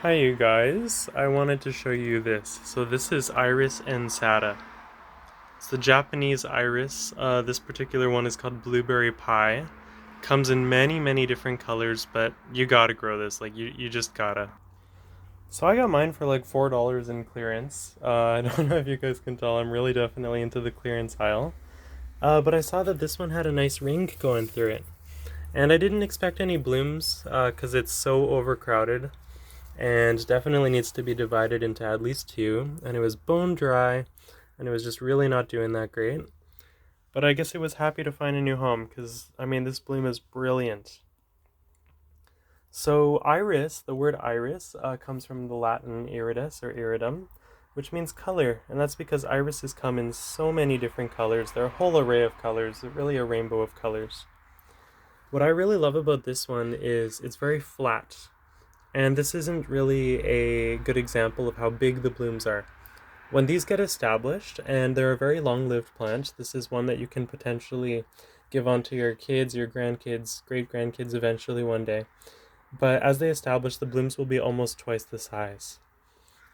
Hi you guys, I wanted to show you this. So this is Iris ensata. It's the Japanese iris. This particular one is called blueberry pie. Comes in many different colors, but you gotta grow this, like you just gotta. So I got mine for like $4 in clearance. I don't know if you guys can tell, I'm really definitely into the clearance aisle. But I saw that this one had a nice ring going through it. And I didn't expect any blooms, because it's so overcrowded. And definitely needs to be divided into at least two, and it was bone dry, and it was just really not doing that great. But I guess it was happy to find a new home, because, I mean, this bloom is brilliant. So iris, the word iris, comes from the Latin iridus or iridum, which means color, and that's because irises come in so many different colors. They're a whole array of colors, really a rainbow of colors. What I really love about this one is it's very flat. And this isn't really a good example of how big the blooms are. When these get established, and they're a very long-lived plant, this is one that you can potentially give on to your kids, your grandkids, great-grandkids eventually one day. But as they establish, the blooms will be almost twice the size.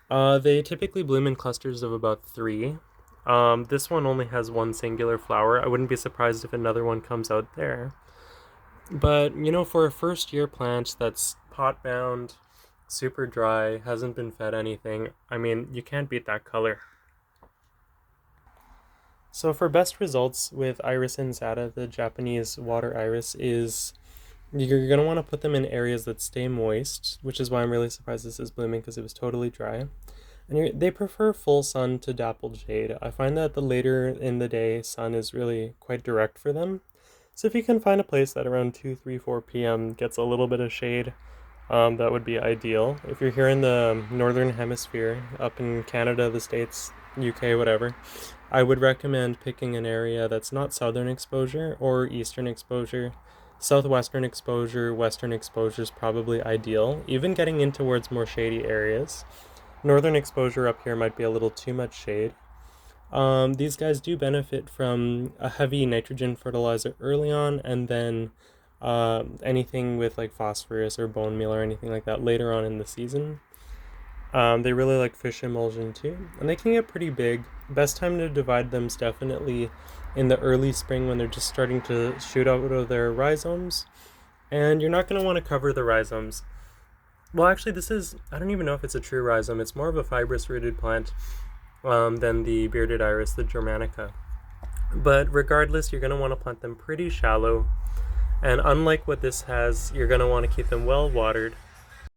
They typically bloom in clusters of about three. This one only has one singular flower. I wouldn't be surprised if another one comes out there. But, for a first year plant that's pot bound, super dry, hasn't been fed anything, I mean, you can't beat that color. So for best results with Iris ensata, the Japanese water iris, is you're going to want to put them in areas that stay moist, which is why I'm really surprised this is blooming because it was totally dry. And they prefer full sun to dappled shade. I find that the later in the day sun is really quite direct for them. So if you can find a place that around 2, 3, 4 p.m. gets a little bit of shade, that would be ideal. If you're here in the northern hemisphere, up in Canada, the States, UK, whatever, I would recommend picking an area that's not southern exposure or eastern exposure. Southwestern exposure, western exposure is probably ideal, even getting in towards more shady areas. Northern exposure up here might be a little too much shade. These guys do benefit from a heavy nitrogen fertilizer early on, and then anything with like phosphorus or bone meal or anything like that later on in the season. They really like fish emulsion too, and they can get pretty big. Best time to divide them is definitely in the early spring when they're just starting to shoot out of their rhizomes. And you're not going to want to cover the rhizomes. Well, actually, I don't even know if it's a true rhizome. It's more of a fibrous rooted plant than the bearded iris, the Germanica. But regardless, you're going to want to plant them pretty shallow. And unlike what this has, you're going to want to keep them well watered.